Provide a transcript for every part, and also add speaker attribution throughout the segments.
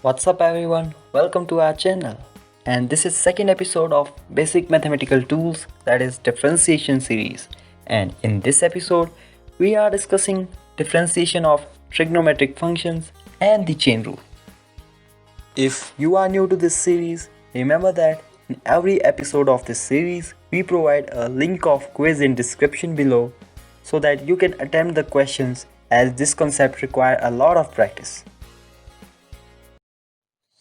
Speaker 1: What's up everyone? Welcome to our channel. And this is second episode of Basic Mathematical Tools, that is differentiation series. And in this episode, we are discussing differentiation of trigonometric functions and the chain rule. If you are new to this series, remember that in every episode of this series, we provide a link of quiz in description below so that you can attempt the questions, as this concept requires a lot of practice.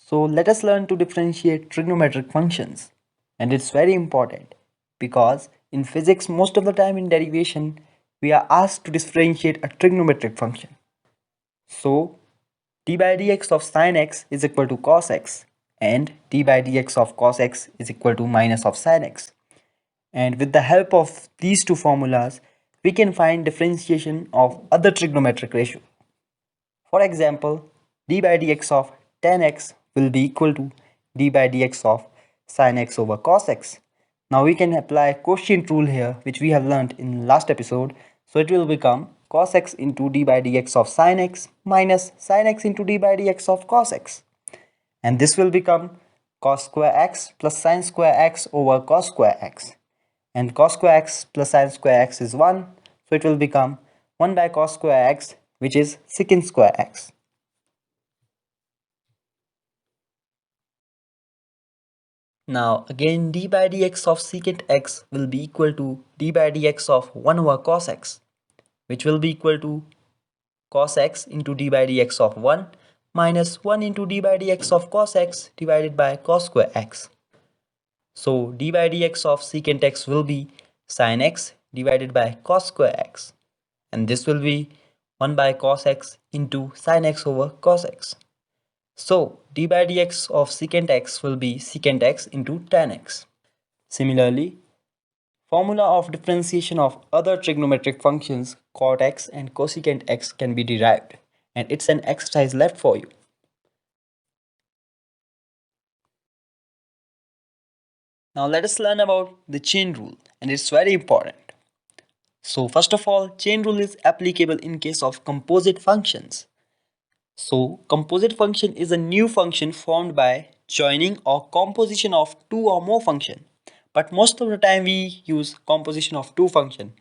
Speaker 1: So let us learn to differentiate trigonometric functions. And it's very important because in physics, most of the time in derivation, we are asked to differentiate a trigonometric function. So d by dx of sin x is equal to cos x, and d by dx of cos x is equal to minus of sin x. And with the help of these two formulas, we can find differentiation of other trigonometric ratio. For example, d by dx of tan x will be equal to d by dx of sin x over cos x. Now we can apply quotient rule here, which we have learnt in last episode. So it will become cos x into d by dx of sin x minus sin x into d by dx of cos x. And this will become cos square x plus sin square x over cos square x. And cos square x plus sin square x is 1. So it will become 1 by cos square x, which is secant square x. Now again, d by dx of secant x will be equal to d by dx of 1 over cos x, which will be equal to cos x into d by dx of 1 minus 1 into d by dx of cos x divided by cos square x. So d by dx of secant x will be sin x divided by cos square x, and this will be 1 by cos x into sin x over cos x. So d by dx of secant x will be secant x into tan x. Similarly, formula of differentiation of other trigonometric functions cot x and cosecant x can be derived, and it's an exercise left for you. Now let us learn about the chain rule, and it's very important. So first of all, chain rule is applicable in case of composite functions. So composite function is a new function formed by joining or composition of two or more function. But most of the time we use composition of two function.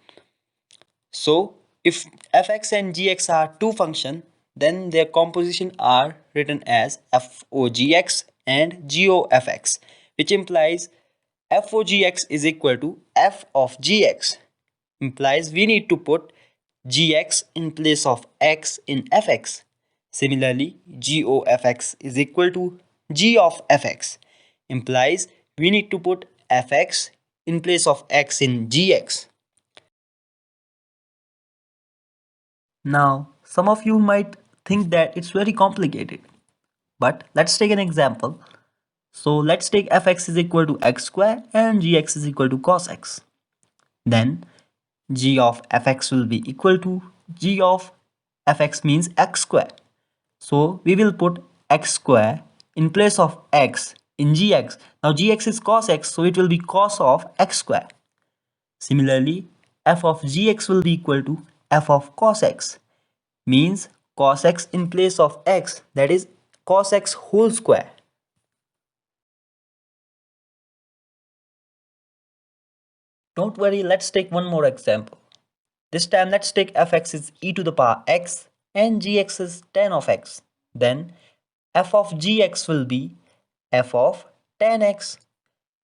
Speaker 1: So if fx and gx are two function, then their composition are written as fogx and gofx, which implies fogx is equal to f of gx. Implies we need to put gx in place of x in fx. Similarly, g of fx is equal to g of fx. Implies we need to put fx in place of x in gx. Now, some of you might think that it's very complicated. But let's take an example. So let's take fx is equal to x square and gx is equal to cos x. Then g of fx will be equal to g of fx means x square. So we will put x square in place of x in gx. Now gx is cos x, so it will be cos of x square. Similarly, f of gx will be equal to f of cos x, means cos x in place of x, that is cos x whole square. Don't worry, let's take one more example. This time let's take fx is e to the power x and gx is tan of x. Then f of gx will be f of tan x,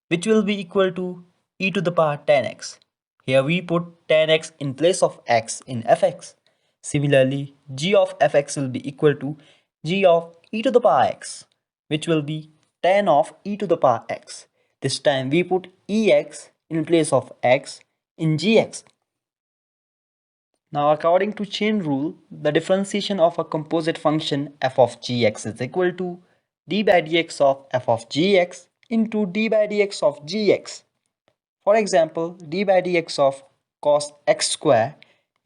Speaker 1: which will be equal to e to the power tan x. Here we put tan x in place of x in fx. Similarly, g of fx will be equal to g of e to the power x, which will be tan of e to the power x. This time we put ex in place of x in gx. Now according to chain rule, the differentiation of a composite function f of gx is equal to d by dx of f of gx into d by dx of gx. For example, d by dx of cos x square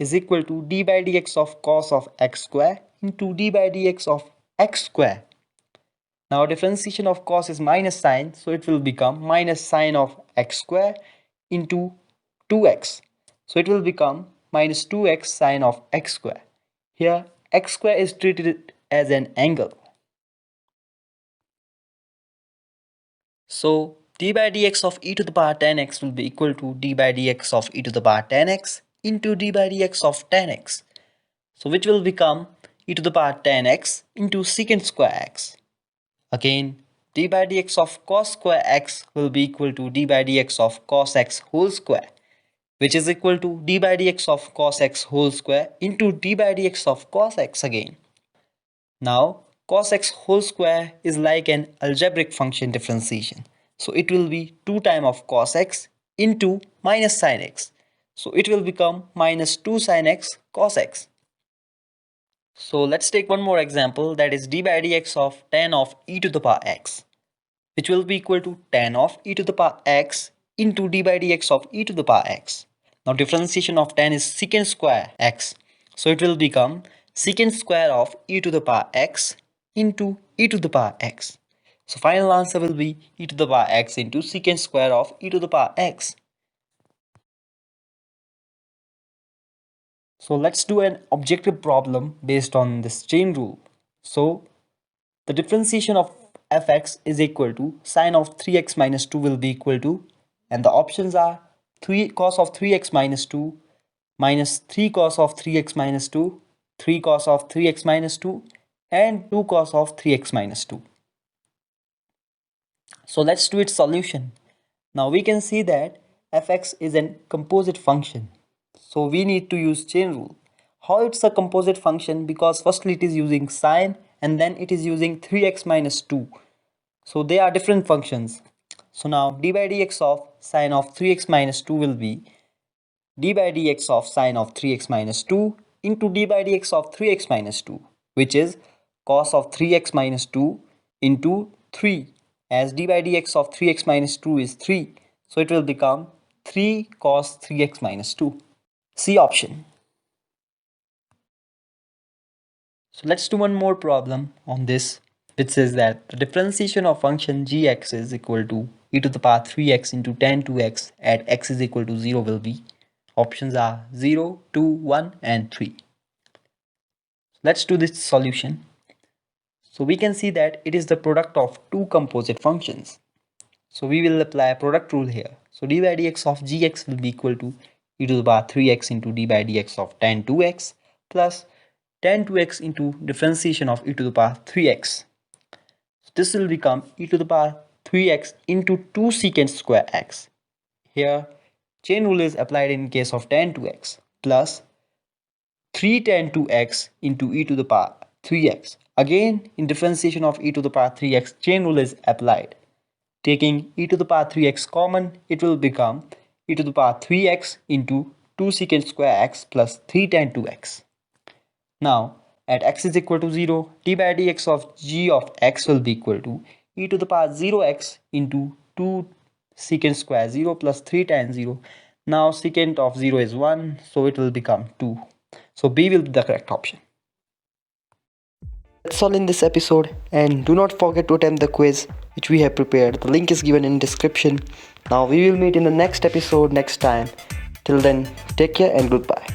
Speaker 1: is equal to d by dx of cos of x square into d by dx of x square. Now differentiation of cos is minus sign, so it will become minus sine of x square into 2x. So it will become minus 2x sine of x square. Here x square is treated as an angle. So d by dx of e to the power 10x will be equal to d by dx of e to the power 10x into d by dx of 10x. So which will become e to the power 10x into secant square x. Again, d by dx of cos square x will be equal to d by dx of cos x whole square, which is equal to d by dx of cos x whole square into d by dx of cos x again. Now, cos x whole square is like an algebraic function differentiation. So it will be 2 times of cos x into minus sin x. So it will become minus 2 sin x cos x. So let's take one more example, that is d by dx of tan of e to the power x, which will be equal to tan of e to the power x into d by dx of e to the power x. Now differentiation of tan is secant square x. So it will become secant square of e to the power x into e to the power x. So final answer will be e to the power x into secant square of e to the power x. So let's do an objective problem based on this chain rule. So the differentiation of fx is equal to sine of 3x minus 2 will be equal to, and the options are 3 cos of 3x minus 2 minus 3 cos of 3x minus 2, 3 cos of 3x minus 2, and 2 cos of 3x minus 2. So let's do its solution. Now we can see that fx is a composite function. So we need to use chain rule. How it's a composite function? Because firstly it is using sine and then it is using 3x minus 2. So they are different functions. So now d by dx of sine of 3x minus 2 will be d by dx of sine of 3x minus 2 into d by dx of 3x minus 2, which is cos of 3x minus 2 into 3, as d by dx of 3x minus 2 is 3. So it will become 3 cos 3x minus 2. C option. So let's do one more problem on this, which says that the differentiation of function gx is equal to e to the power 3x into tan 2x at x is equal to 0 will be. Options are 0, 2, 1 and 3. Let's do this solution. So we can see that it is the product of two composite functions. So we will apply a product rule here. So d by dx of gx will be equal to e to the power 3x into d by dx of tan 2x plus tan 2x into differentiation of e to the power 3x. So this will become e to the power 3x into 2 secant square x. Here chain rule is applied in case of tan 2x plus 3 tan 2x into e to the power 3x. Again, in differentiation of e to the power 3x, chain rule is applied. Taking e to the power 3x common, it will become e to the power 3x into 2 secant square x plus 3 tan 2x. Now, at x is equal to 0, d by dx of g of x will be equal to e to the power 0x into 2 secant square 0 plus 3 tan 0. Now secant of 0 is 1, so it will become 2. So B will be the correct option. That's all in this episode, and do not forget to attempt the quiz which we have prepared. The link is given in description. Now we will meet in the next episode next time. Till then, take care and goodbye.